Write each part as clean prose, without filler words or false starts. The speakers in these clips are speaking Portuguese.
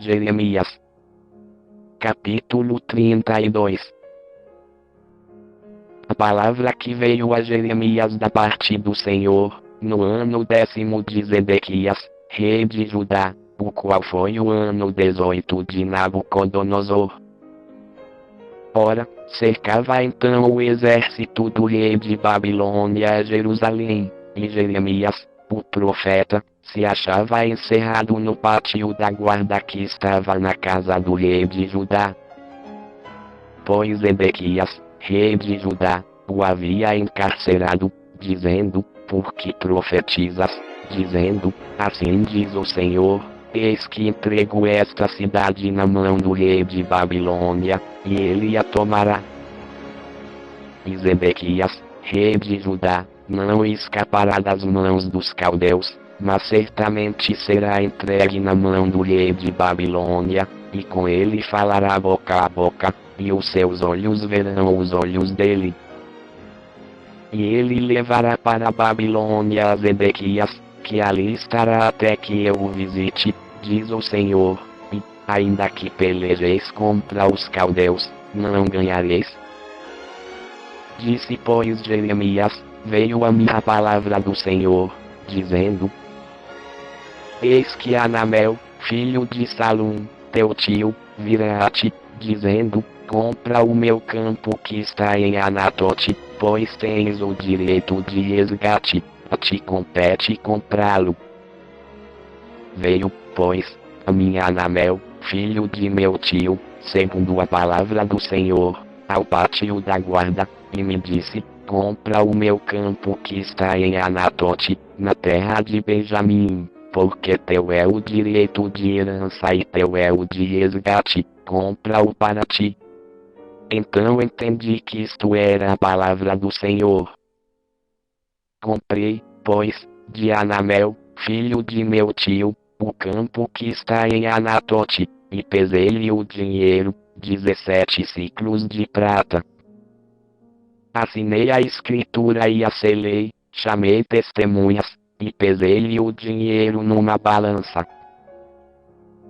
Jeremias. Capítulo 32. A palavra que veio a Jeremias da parte do Senhor, no ano 10º de Zedequias, rei de Judá, o qual foi o ano 18 de Nabucodonosor. Ora, cercava então o exército do rei de Babilônia Jerusalém, e Jeremias, o profeta, se achava encerrado no pátio da guarda que estava na casa do rei de Judá. Pois Zedequias, rei de Judá, o havia encarcerado, dizendo: por que profetizas, dizendo, assim diz o Senhor, eis que entrego esta cidade na mão do rei de Babilônia, e ele a tomará. E Zedequias, rei de Judá, não escapará das mãos dos caldeus, mas certamente será entregue na mão do rei de Babilônia, e com ele falará boca a boca, e os seus olhos verão os olhos dele. E ele levará para a Babilônia a Zedequias, que ali estará até que eu o visite, diz o Senhor, e, ainda que pelejeis contra os caldeus, não ganhareis. Disse pois Jeremias: veio a mim a palavra do Senhor, dizendo: eis que Anamel, filho de Salum, teu tio, virá a ti, dizendo: compra o meu campo que está em Anatote, pois tens o direito de resgate, a ti compete comprá-lo. Veio, pois, a mim Anamel, filho de meu tio, segundo a palavra do Senhor, ao pátio da guarda, e me disse: compra o meu campo que está em Anatote, na terra de Benjamim, porque teu é o direito de herança e teu é o de resgate, compra-o para ti. Então entendi que isto era a palavra do Senhor. Comprei, pois, de Anamel, filho de meu tio, o campo que está em Anatote, e pesei-lhe o dinheiro, 17 siclos de prata. Assinei a escritura e a selei, chamei testemunhas, e pesei-lhe o dinheiro numa balança.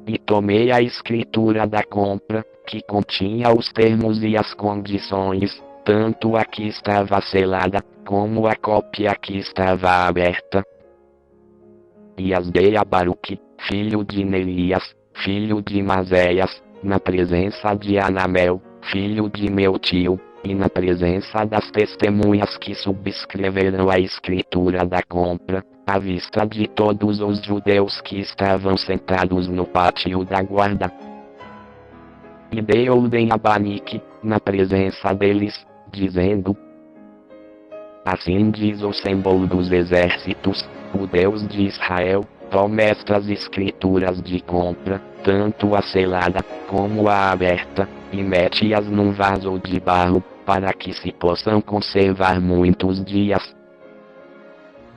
E tomei a escritura da compra, que continha os termos e as condições, tanto a que estava selada, como a cópia que estava aberta. E as dei a Baruque, filho de Nerias, filho de Maséias, na presença de Anamel, filho de meu tio, e na presença das testemunhas que subscreveram a escritura da compra, à vista de todos os judeus que estavam sentados no pátio da guarda. E dei ordem a Banique, na presença deles, dizendo: assim diz o Senhor dos exércitos, o Deus de Israel, toma estas escrituras de compra, tanto a selada, como a aberta, e mete-as num vaso de barro, para que se possam conservar muitos dias.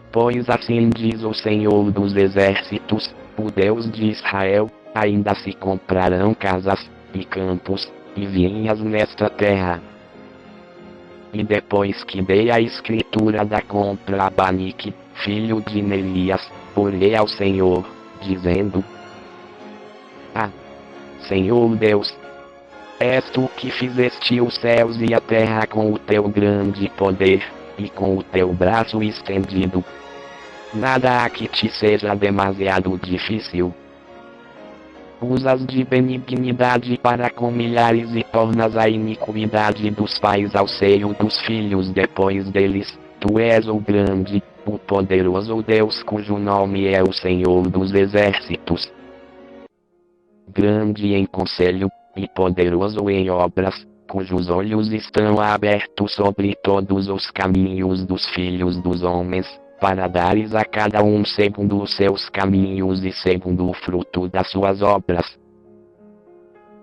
Pois assim diz o Senhor dos exércitos, o Deus de Israel, ainda se comprarão casas, e campos, e vinhas nesta terra. E depois que dei a escritura da compra a Banique, filho de Nerias, orei ao Senhor, dizendo: Senhor Deus, és tu que fizeste os céus e a terra com o teu grande poder, e com o teu braço estendido. Nada há que te seja demasiado difícil. Usas de benignidade para com milhares e tornas a iniquidade dos pais ao seio dos filhos depois deles. Tu és o grande, o poderoso Deus cujo nome é o Senhor dos exércitos. Grande em conselho, e poderoso em obras, cujos olhos estão abertos sobre todos os caminhos dos filhos dos homens, para dares a cada um segundo os seus caminhos e segundo o fruto das suas obras.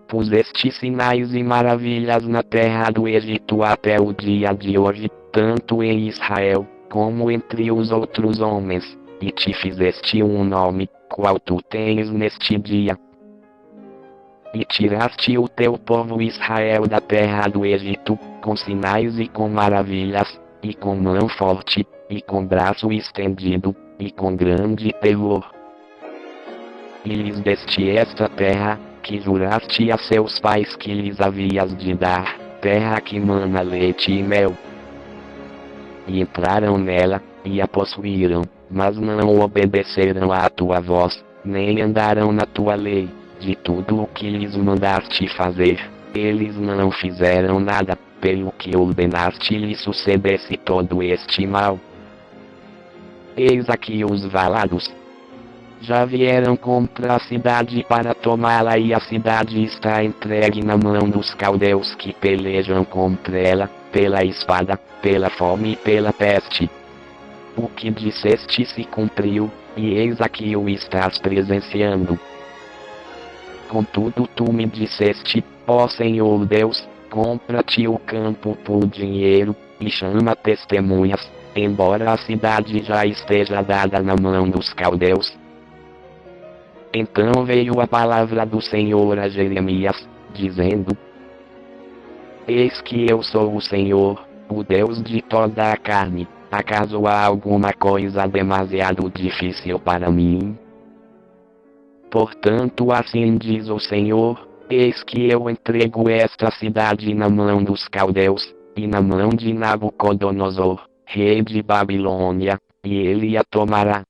Puseste sinais e maravilhas na terra do Egito até o dia de hoje, tanto em Israel, como entre os outros homens, e te fizeste um nome, qual tu tens neste dia. E tiraste o teu povo Israel da terra do Egito, com sinais e com maravilhas, e com mão forte, e com braço estendido, e com grande terror. e lhes deste esta terra, que juraste a seus pais que lhes havias de dar, terra que mana leite e mel. E entraram nela, e a possuíram, mas não obedeceram à tua voz, nem andaram na tua lei, de tudo o que lhes mandaste fazer, eles não fizeram nada, pelo que ordenaste lhe sucedesse todo este mal. Eis aqui os valados. Já vieram contra a cidade para tomá-la e a cidade está entregue na mão dos caldeus que pelejam contra ela, pela espada, pela fome e pela peste. O que disseste se cumpriu, e eis aqui o estás presenciando. Contudo tu me disseste, ó Senhor Deus, compra-te o campo por dinheiro, e chama testemunhas, embora a cidade já esteja dada na mão dos caldeus. Então veio a palavra do Senhor a Jeremias, dizendo: Eis que eu sou o Senhor, o Deus de toda a carne. Acaso há alguma coisa demasiado difícil para mim? Portanto assim diz o Senhor, eis que eu entrego esta cidade na mão dos caldeus, e na mão de Nabucodonosor, rei de Babilônia, e ele a tomará.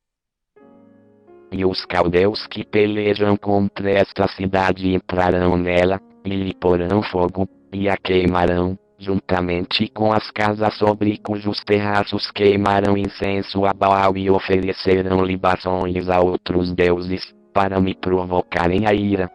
E os caldeus que pelejam contra esta cidade entrarão nela, e lhe porão fogo, e a queimarão, juntamente com as casas sobre cujos terraços queimaram incenso a Baal e ofereceram libações a outros deuses, para me provocarem a ira.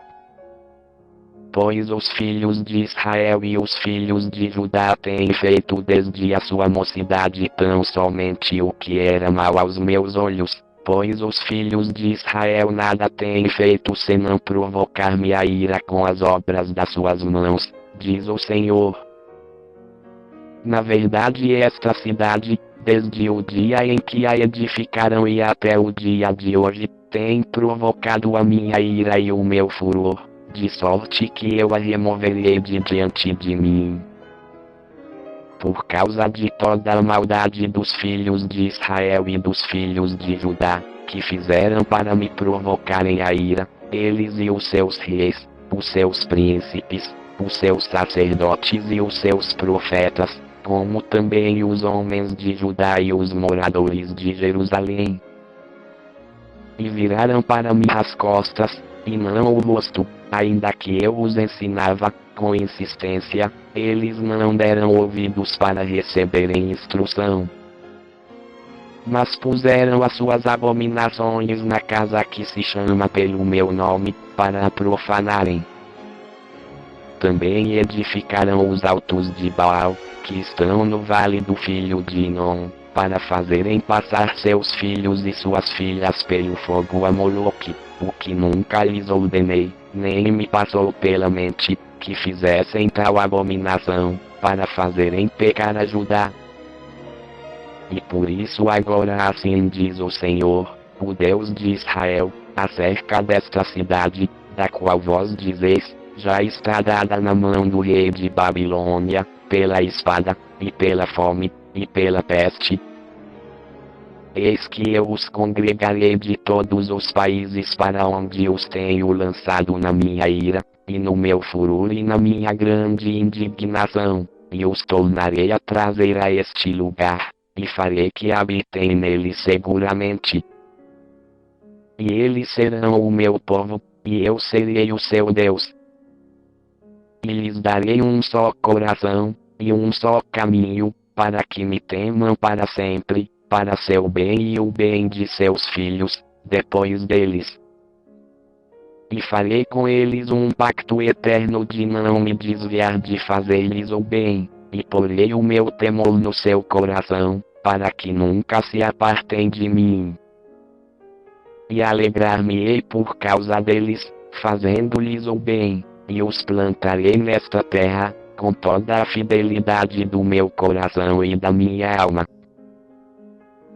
Pois os filhos de Israel e os filhos de Judá têm feito desde a sua mocidade tão somente o que era mal aos meus olhos. Pois os filhos de Israel nada têm feito senão provocar-me a ira com as obras das suas mãos, diz o Senhor. Na verdade esta cidade, desde o dia em que a edificaram e até o dia de hoje, tem provocado a minha ira e o meu furor, de sorte que eu a removerei de diante de mim. Por causa de toda a maldade dos filhos de Israel e dos filhos de Judá, que fizeram para me provocarem a ira, eles e os seus reis, os seus príncipes, os seus sacerdotes e os seus profetas, como também os homens de Judá e os moradores de Jerusalém. E viraram para mim as costas, e não o rosto, ainda que eu os ensinava, com insistência, eles não deram ouvidos para receberem instrução. Mas puseram as suas abominações na casa que se chama pelo meu nome, para a profanarem. Também edificaram os altos de Baal, que estão no vale do filho de Inom, para fazerem passar seus filhos e suas filhas pelo fogo a Moloque, o que nunca lhes ordenei, nem me passou pela mente, que fizessem tal abominação, para fazerem pecar a Judá. E por isso agora assim diz o Senhor, o Deus de Israel, acerca desta cidade, da qual vós dizeis, já está dada na mão do rei de Babilônia, pela espada, e pela fome, e pela peste. Eis que eu os congregarei de todos os países para onde os tenho lançado na minha ira, e no meu furor e na minha grande indignação, e os tornarei a trazer a este lugar, e farei que habitem nele seguramente. E eles serão o meu povo, e eu serei o seu Deus. E lhes darei um só coração, e um só caminho, para que me temam para sempre, para seu bem e o bem de seus filhos, depois deles. E farei com eles um pacto eterno de não me desviar de fazer-lhes o bem, e porei o meu temor no seu coração, para que nunca se apartem de mim. E alegrar-me-ei por causa deles, fazendo-lhes o bem, e os plantarei nesta terra, com toda a fidelidade do meu coração e da minha alma.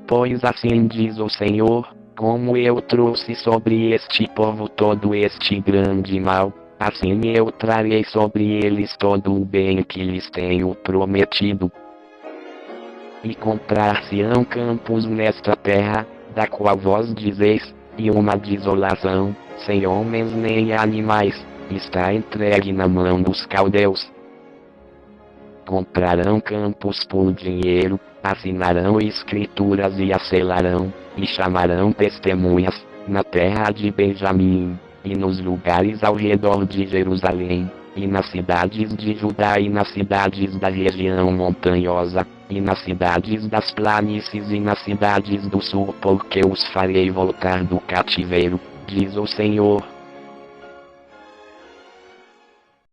Pois assim diz o Senhor, como eu trouxe sobre este povo todo este grande mal, assim eu trarei sobre eles todo o bem que lhes tenho prometido. E comprar-se-ão campos nesta terra, da qual vós dizeis, e uma desolação, sem homens nem animais, está entregue na mão dos caldeus. Comprarão campos por dinheiro, assinarão escrituras e as selarão, e chamarão testemunhas, na terra de Benjamim, e nos lugares ao redor de Jerusalém, e nas cidades de Judá e nas cidades da região montanhosa, e nas cidades das planícies e nas cidades do sul, porque os farei voltar do cativeiro, diz o Senhor.